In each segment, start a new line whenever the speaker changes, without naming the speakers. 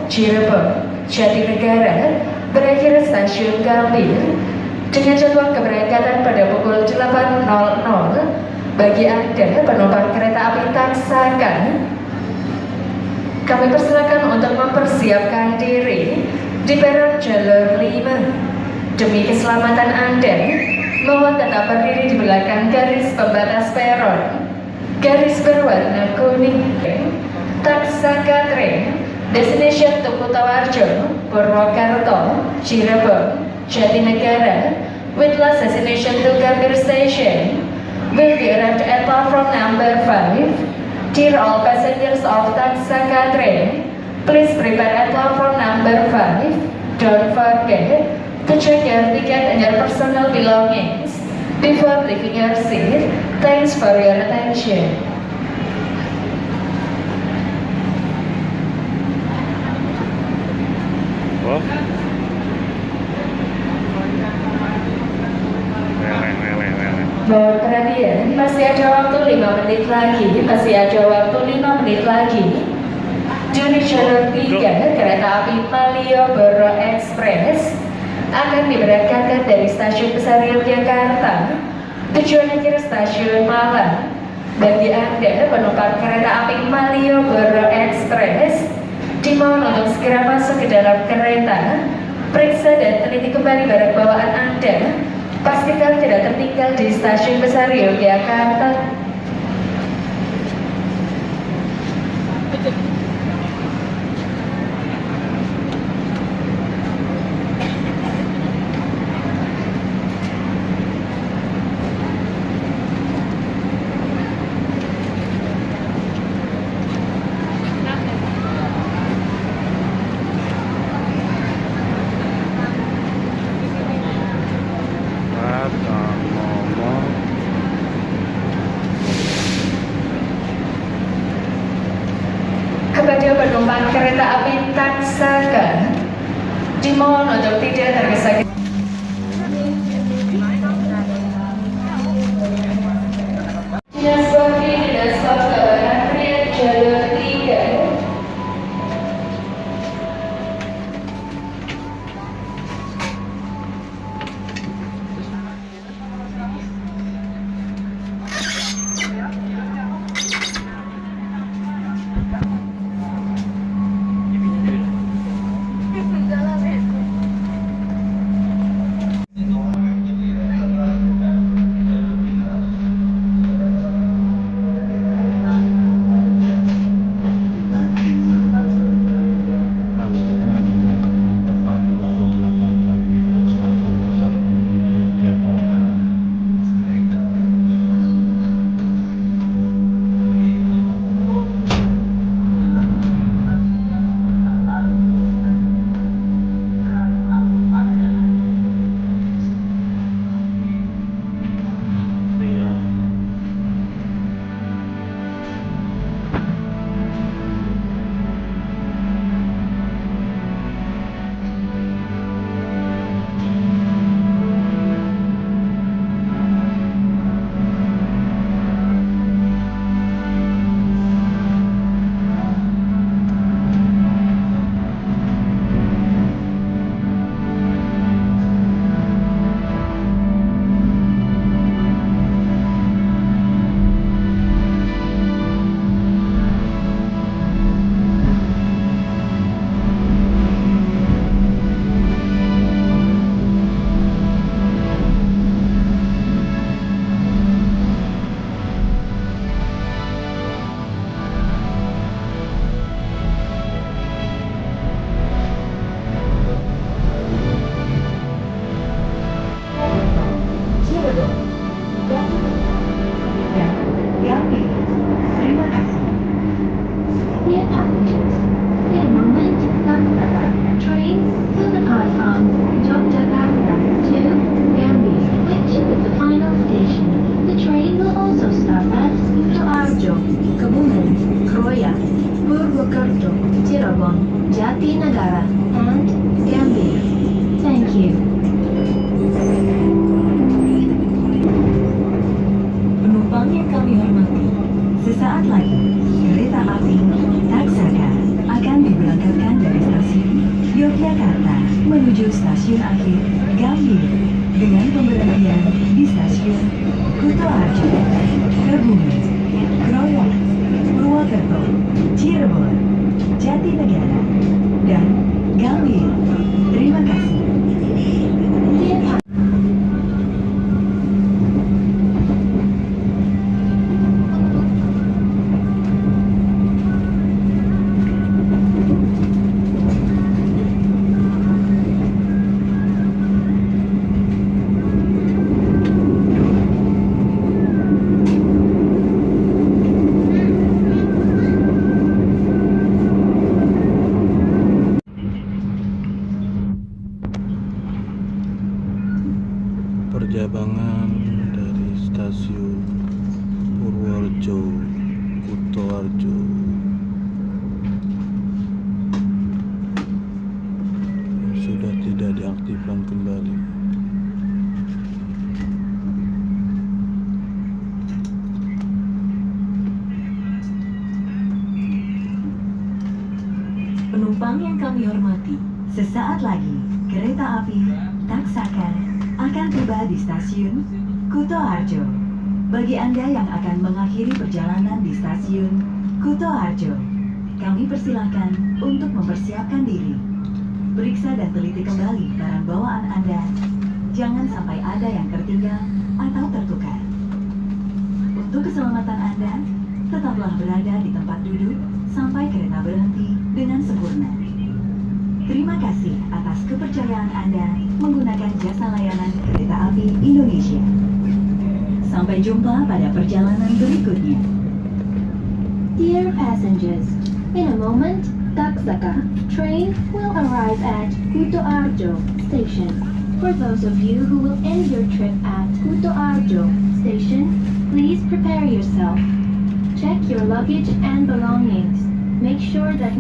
Cirebon, Jatinegara, berakhir stasiun Gambir dengan jadwal keberangkatan pada pukul 8.00. Bagi Anda penumpang kereta api Taksakan, kami persilakan untuk mempersiapkan diri di peron jalur 5. Demi keselamatan Anda, mohon tetap berdiri di belakang garis pembatas peron. Garis berwarna kuning. Taksaka Train, destination Tugu Tawarjo, Purwokerto, Cirebon, Jatinegara, with last destination to Gambir Station, will be arrived at platform number 5. Dear all passengers of Taksaka Train, please prepare at platform number 5. Don't forget to check your ticket and your personal belongings before leaving your seat. Thanks for your attention.
Oh.
Mohon perhatian, masih ada waktu 5 menit lagi, Di jalur 3, kereta api Malioboro Express akan diberangkatkan dari stasiun Besar Yogyakarta, tujuan akhir stasiun Malang. Bagi Anda penumpang kereta api Malioboro Express, dimohon untuk segera masuk ke dalam kereta, periksa dan teliti kembali barang bawaan Anda. Pastikan tidak tertinggal di stasiun Besar Yogyakarta. Kepada penumpang kereta api Taksaka, dimohon untuk tidak tergesa-gesa. Dinas Bakti Dinas Kabaran Pria jalur 3. Purwokerto, Cirebon, Jatinegara, and Gambir. Thank you.
Penumpang yang kami hormati, sesaat lagi kereta api Taksaka akan diberangkatkan dari stasiun menuju stasiun akhir Gambir dengan pemberhentian di stasiun Kutoarjo, Kebumen, Kroya, Purwokerto, Cirebon, Jatinegara, dan Gambir. Terima kasih.
Perjalanan dari stasiun Purworejo, Kutoarjo sudah tidak diaktifkan kembali.
Penumpang yang kami hormati, sesaat lagi kereta api Taksaka akan tiba di stasiun Kutoarjo. Bagi Anda yang akan mengakhiri perjalanan di stasiun Kutoarjo, kami persilahkan untuk mempersiapkan diri. Periksa dan teliti kembali barang bawaan Anda. Jangan sampai ada yang tertinggal atau tertukar. Untuk keselamatan Anda, tetaplah berada di tempat duduk sampai kereta berhenti dengan sempurna. Terima kasih atas kepercayaan Anda menggunakan jasa layanan kereta api Indonesia. Sampai jumpa pada perjalanan berikutnya.
Dear passengers, in a moment, Taksaka train will arrive at Kutoarjo station. For those of you who will end your trip at Kutoarjo station, please prepare yourself. Check your luggage and belongings. Make sure that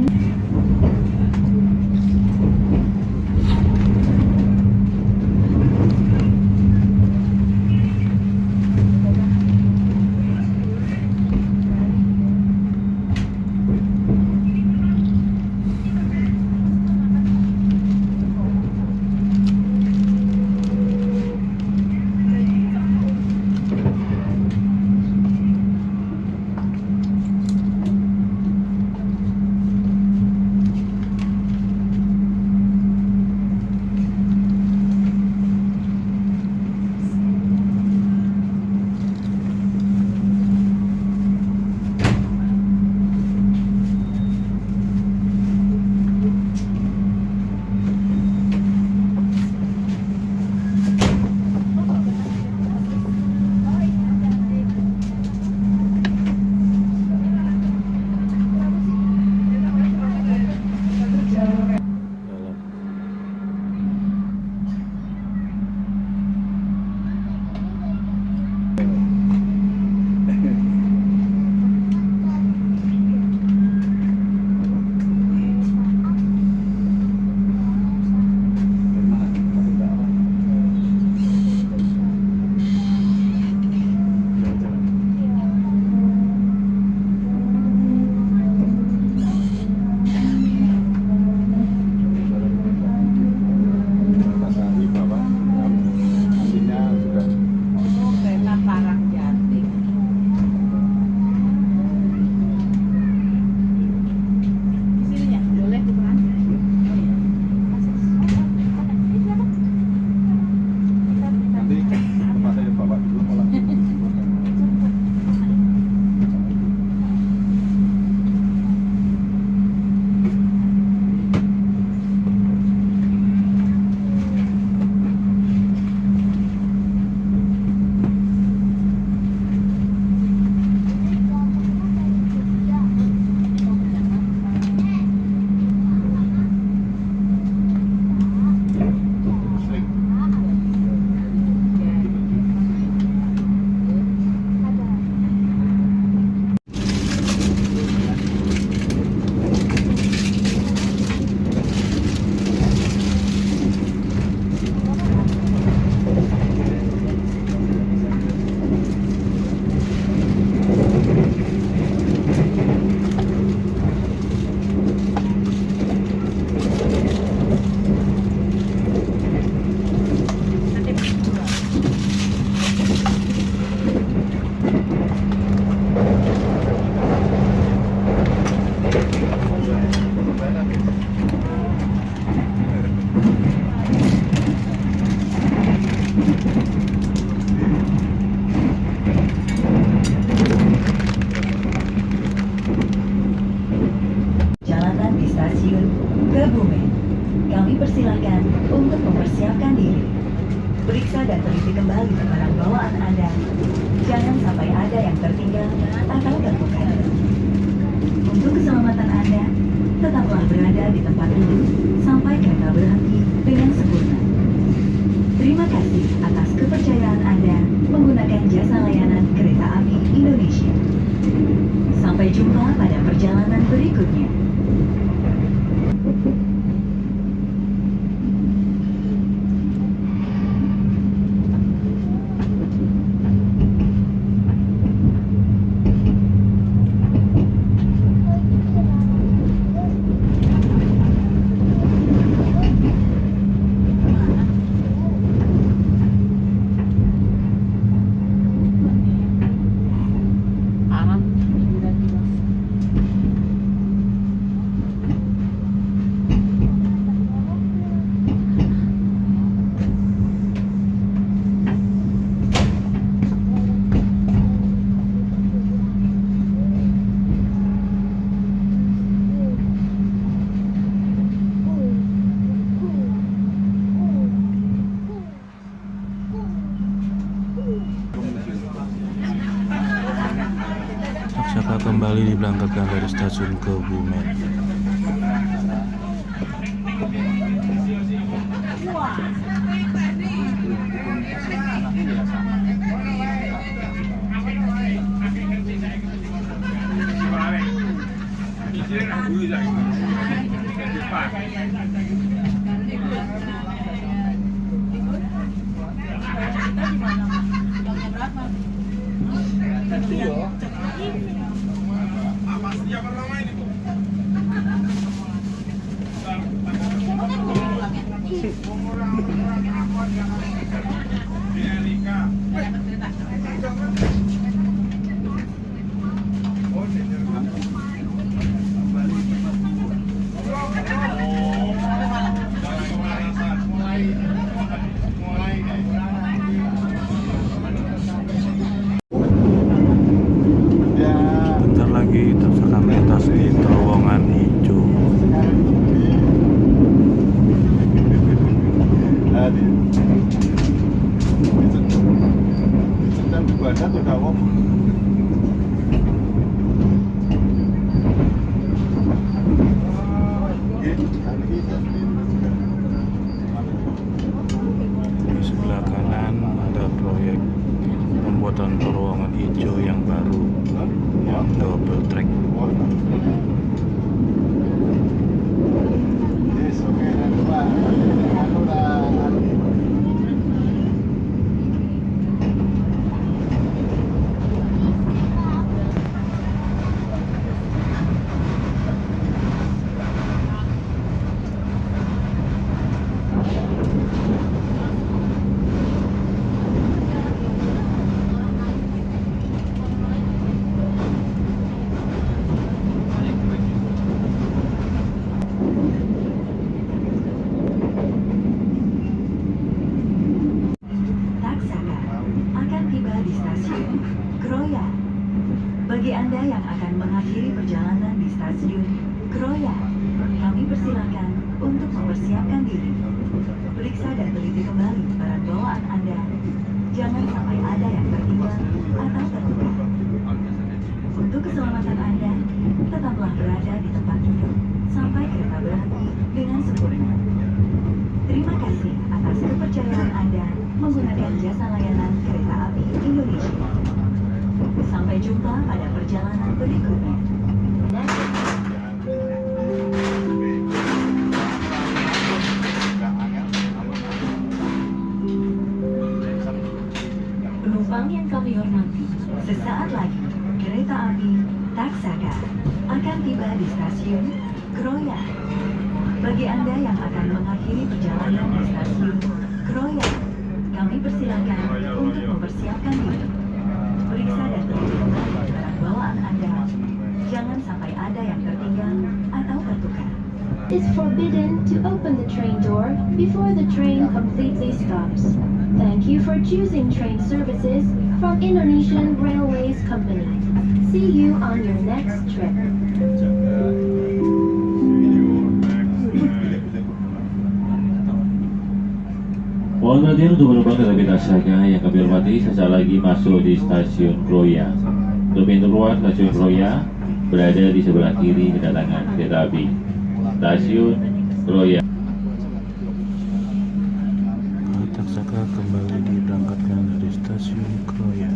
kami persilakan untuk mempersiapkan diri. Periksa dan teliti kembali barang bawaan Anda. Jangan sampai ada yang tertinggal atau tertukar. Untuk keselamatan Anda, tetaplah berada di tempat duduk sampai kereta berhenti dengan sempurna. Terima kasih atas kepercayaan Anda menggunakan jasa layanan Kereta Api Indonesia. Sampai jumpa pada perjalanan berikutnya.
Taksaka kembali diberangkatkan dari stasiun Kebumen. Bentar lagi Taksaka melintas di terowongan hijau. Di sebelah kanan ada proyek pembuatan terowongan hijau yang baru, yang double track.
Taksaka akan tiba di stasiun Kroya. Bagi Anda yang akan mengakhiri perjalanan di stasiun Kroya, kami persilakan untuk mempersiapkan diri. Periksa dan teliti kembali barang bawaan Anda. Jangan sampai ada yang tertinggal atau tertukar. Untuk keselamatan Anda, tetaplah berada di tempat duduk sampai kereta berhenti dengan sempurna. Terima kasih atas kepercayaan Anda menggunakan jasa layanan Kereta Api Indonesia. Sampai jumpa pada perjalanan berikutnya.
Penumpang yang kami hormati,
Sesaat lagi, kereta api Taksaka akan tiba di stasiun Kroya. Bagi Anda yang akan mengakhiri perjalanan di stasiun Kroya, kami persilakan untuk mempersiapkan diri. Periksa dan teliti kembali barang bawaan Anda. Jangan sampai ada yang tertinggal atau tertukar.
it's forbidden to open the train door before the train completely stops. Thank you for choosing train services from Indonesian Railways Company. See you on your next trip.
Selamat datang untuk penumpang kereta api Taksaka yang kami hormati. Sesaat lagi masuk di stasiun Kroya. Untuk pintu keluar stasiun Kroya berada di sebelah kiri kedatangan kereta api. Stasiun Kroya.
Taksaka kembali diberangkatkan dari stasiun Kroya.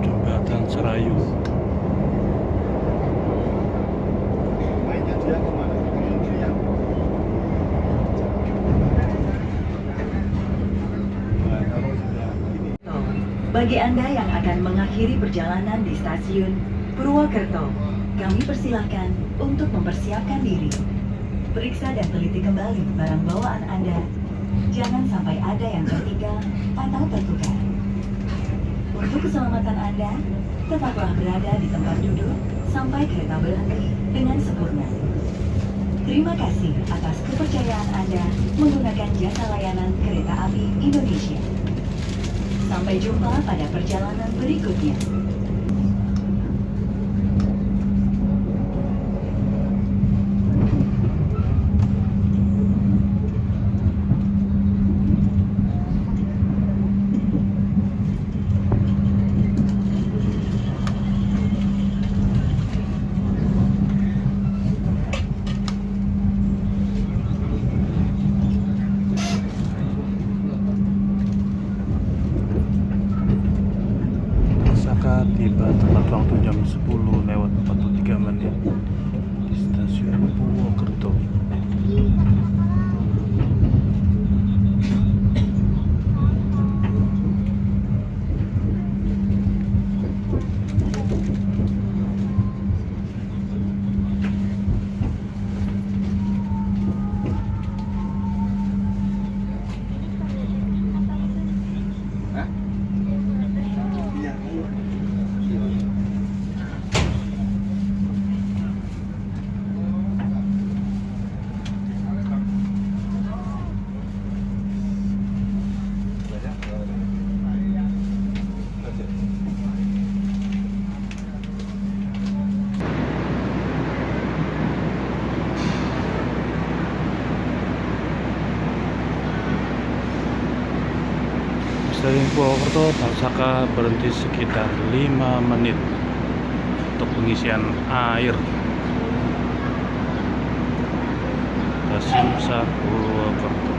Jembatan Serayu.
Bagi Anda yang akan mengakhiri perjalanan di stasiun Purwokerto, kami persilahkan untuk mempersiapkan diri. Periksa dan teliti kembali barang bawaan Anda. Jangan sampai ada yang tertinggal atau tertukar. Untuk keselamatan Anda, tetaplah berada di tempat duduk sampai kereta berhenti dengan sempurna. Terima kasih atas kepercayaan Anda menggunakan jasa layanan Kereta Api Indonesia. Sampai jumpa pada perjalanan berikutnya.
Tiba tepat waktu jam 10:43 di stasiun Purwokerto. Stasiun Purwokerto, Taksaka berhenti sekitar 5 menit untuk pengisian air. Stasiun Besar Purwokerto.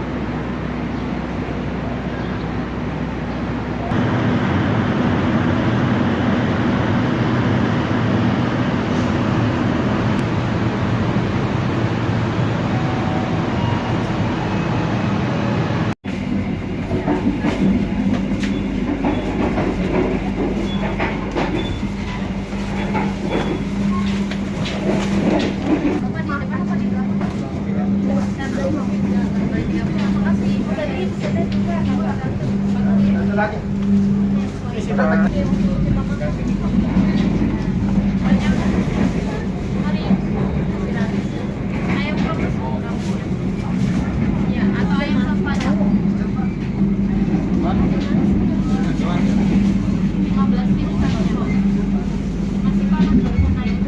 Ayam rebus ya, atau ayam sop padang 15.000 saja. Masih panas baru naik.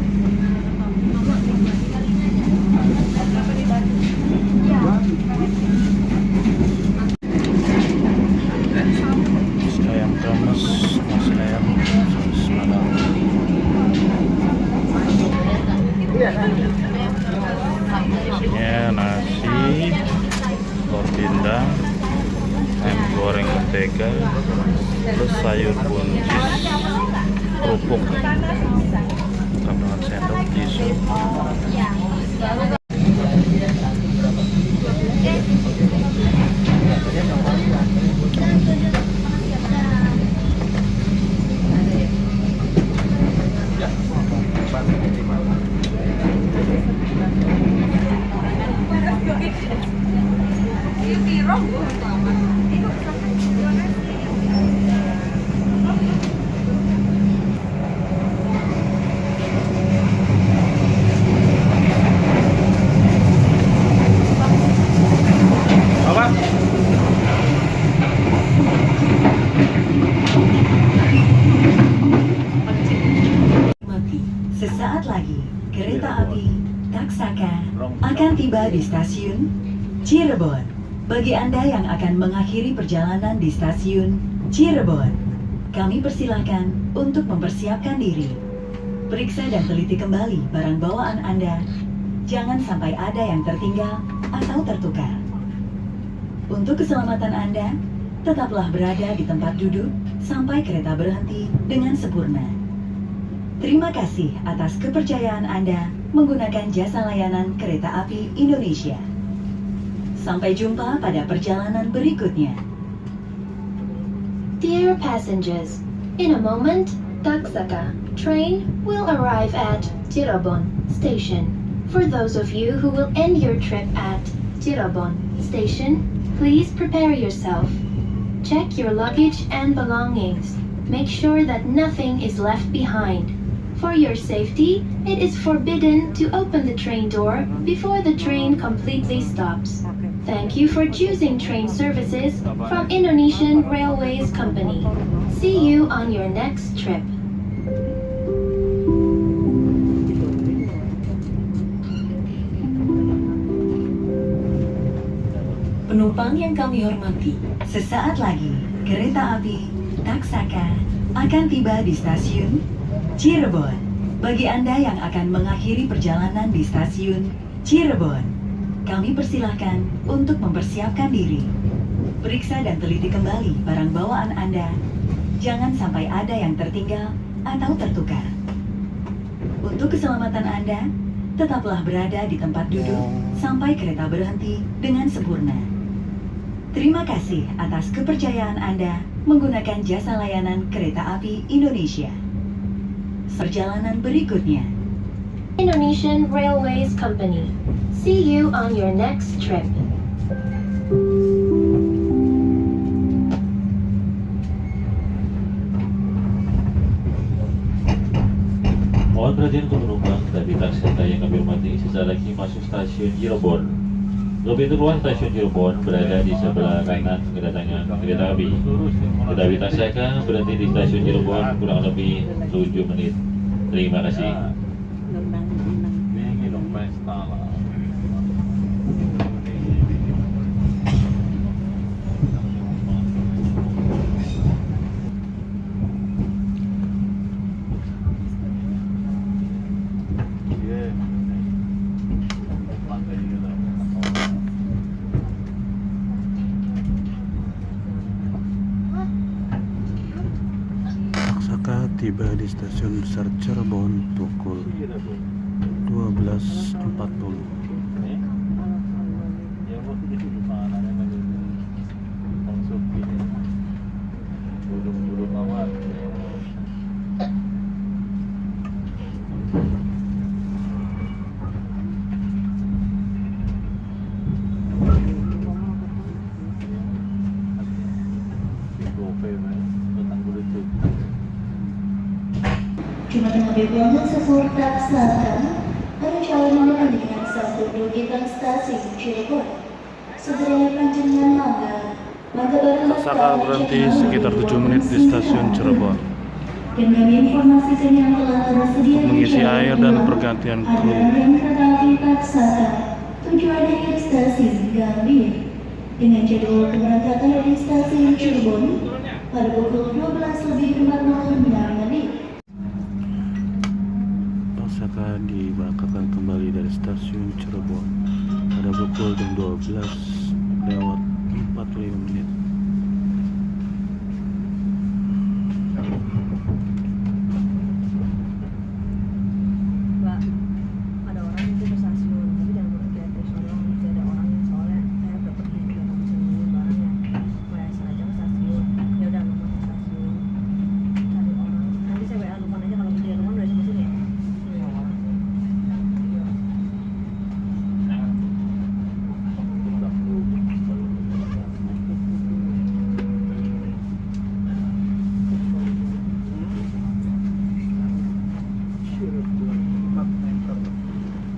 Ya.
Nasi ayam kremes, nasi ayam saus padang. Isinya nasi, telur pindang, ayam goreng mentega, terus sayur buncis, kerupuk, tambahan sendok, tisu.
Mati. Sesaat lagi, kereta api Taksaka akan tiba di stasiun Cirebon. Bagi Anda yang akan mengakhiri perjalanan di stasiun Cirebon, kami persilahkan untuk mempersiapkan diri. Periksa dan teliti kembali barang bawaan Anda. Jangan sampai ada yang tertinggal atau tertukar. Untuk keselamatan Anda, tetaplah berada di tempat duduk sampai kereta berhenti dengan sempurna. Terima kasih atas kepercayaan Anda menggunakan jasa layanan Kereta Api Indonesia. Sampai jumpa pada perjalanan berikutnya.
Dear passengers, in a moment, Taksaka train will arrive at Cirebon Station. For those of you who will end your trip at Cirebon Station, please prepare yourself. Check your luggage and belongings. Make sure that nothing is left behind. For your safety, it is forbidden to open the train door before the train completely stops. Thank you for choosing train services from Indonesian Railways Company. See you on your next trip.
Penumpang yang kami hormati, sesaat lagi kereta api Taksaka akan tiba di stasiun Cirebon. Bagi Anda yang akan mengakhiri perjalanan di stasiun Cirebon, kami persilahkan untuk mempersiapkan diri. Periksa dan teliti kembali barang bawaan Anda. Jangan sampai ada yang tertinggal atau tertukar. Untuk keselamatan Anda, tetaplah berada di tempat duduk sampai kereta berhenti dengan sempurna. Terima kasih atas kepercayaan Anda menggunakan jasa layanan Kereta Api Indonesia. Perjalanan berikutnya.
Indonesian Railways Company. See you on your next trip.
Mohon perhatian untuk penumpang dari Taksaka yang kami hormati, sesaat lagi masuk stasiun Cirebon. Pintu keluar stasiun Cirebon berada di sebelah kanan kedatangan kereta api. Kereta api Taksaka berhenti di stasiun Cirebon kurang lebih 7 menit. Terima kasih.
Taksaka tiba di stasiun besar Cirebon pukul 12.40.
Cuma mengambil pelanggan sesuai taksakan, ada calon memenuhi dengan satu rujukan stasiun Cirebon. Segera panjenengan maka barang
Taksaka berhenti sekitar 7 menit di stasiun Cirebon
dan kami informasikan yang telah tersedia
untuk mengisi air dan pergantian kru.
Rangkaian kereta api Taksaka tujuan akhir stasiun Gambir dengan jadwal keberangkatan dari stasiun Cirebon pada pukul 12:46 menit.
Taksaka diberangkatkan kembali dari stasiun Cirebon pada pukul 12:45 menit.
Mbak, ada orang yang ke stasiun, tapi jangan pakai kereta soalnya masih ada orang yang soalnya saya udah pergi ke dalam sini barangnya. Saya sengaja ke stasiun, ya udah nomor ke stasiun cari orang. Nanti saya WA Lukman aja kalau dia Lukman udah sampai sini ya. Ini orang sih.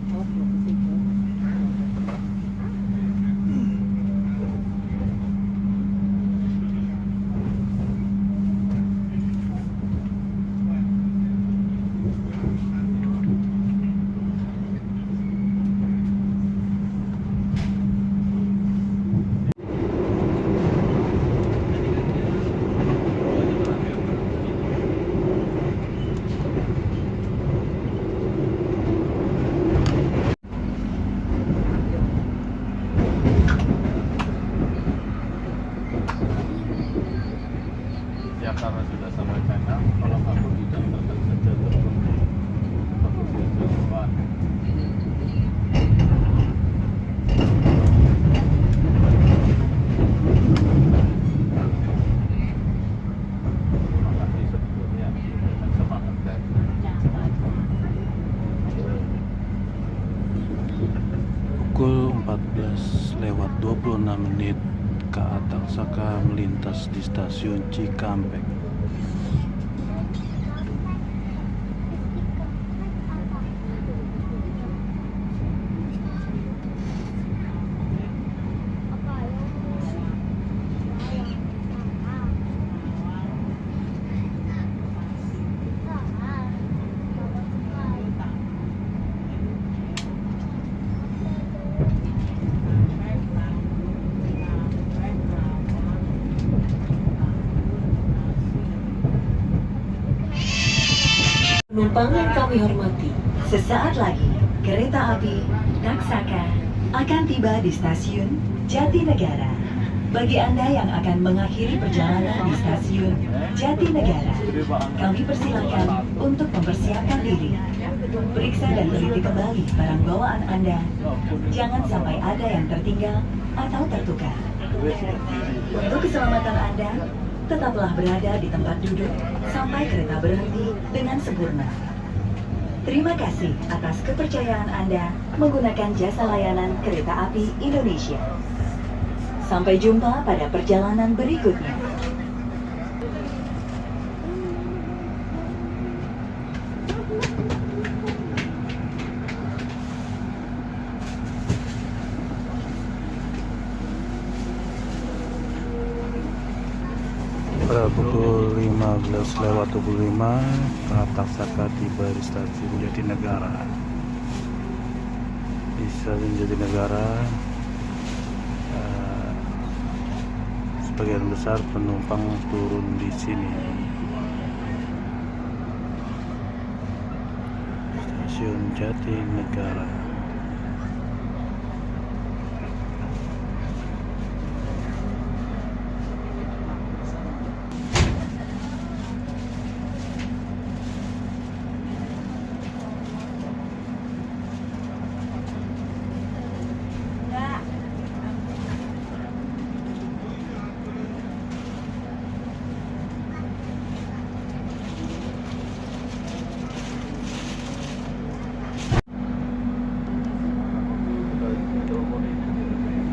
Oh, belum ke situ.
Ya karena sudah sama channel, kalau kamu tidak akan saja terpenuhi. Aku biasa depan. Terima kasih sebetulnya dengan semangat dan pukul 14:26 menit KA Taksaka melintas di stasiun Cikampek.
Penumpang yang kami hormati, sesaat lagi kereta api Taksaka akan tiba di stasiun Jatinegara. Bagi Anda yang akan mengakhiri perjalanan di stasiun Jatinegara, kami persilakan untuk mempersiapkan diri. Periksa dan teliti kembali barang bawaan Anda. Jangan sampai ada yang tertinggal atau tertukar. Untuk keselamatan Anda, tetaplah berada di tempat duduk sampai kereta berhenti dengan sempurna. Terima kasih atas kepercayaan Anda menggunakan jasa layanan kereta api Indonesia. Sampai jumpa pada perjalanan berikutnya.
Pada pukul 15:25, KA Taksaka tiba di stasiun Jatinegara. Di stasiun Jatinegara, sebagian besar penumpang turun di sini. Stasiun Jatinegara.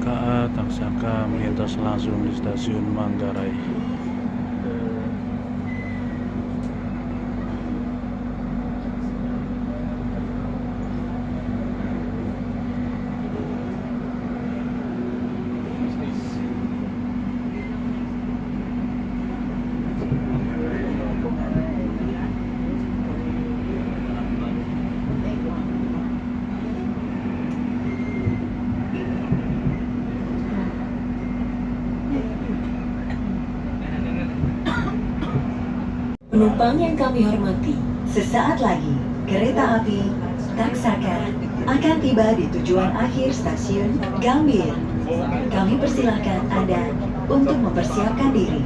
KA Taksaka melintas langsung di stasiun Manggarai.
Penumpang yang kami hormati, sesaat lagi kereta api Taksaka akan tiba di tujuan akhir stasiun Gambir. Kami persilahkan Anda untuk mempersiapkan diri.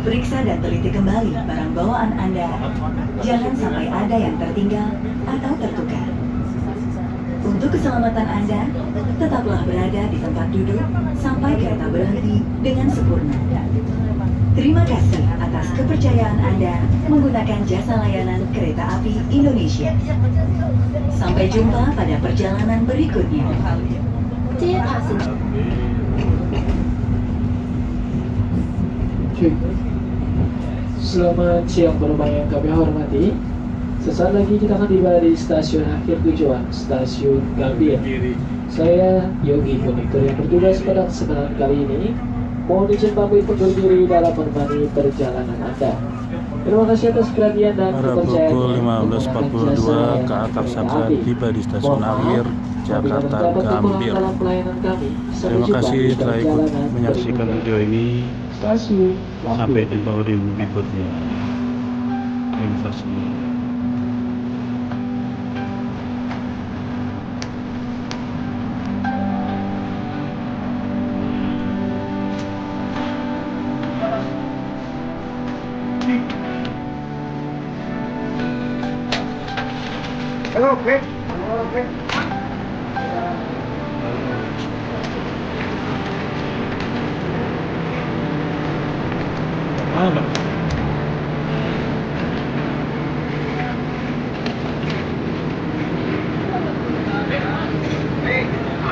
Periksa dan teliti kembali barang bawaan Anda. Jangan sampai ada yang tertinggal atau tertukar. Untuk keselamatan Anda, tetaplah berada di tempat duduk sampai kereta berhenti dengan sempurna. Terima kasih atas kepercayaan Anda menggunakan jasa layanan kereta api Indonesia. Sampai jumpa pada perjalanan berikutnya.
Dear passengers,
Selamat siang penumpang yang kami hormati. Sesaat lagi kita akan tiba di stasiun akhir tujuan, stasiun Gambir. Saya Yogi, konduktor yang bertugas pada kesempatan kali ini. Mohon izin pamit undur diri dalam menemani perjalanan Anda. Terima kasih atas perhatian dan
Pada
kepercayaan.
pukul 15.42 KA Taksaka tiba di stasiun akhir Jakarta Gambir. Terima kasih telah ikut menyaksikan video ini. Sampai jumpa di berikutnya. Terima kasih. Halo.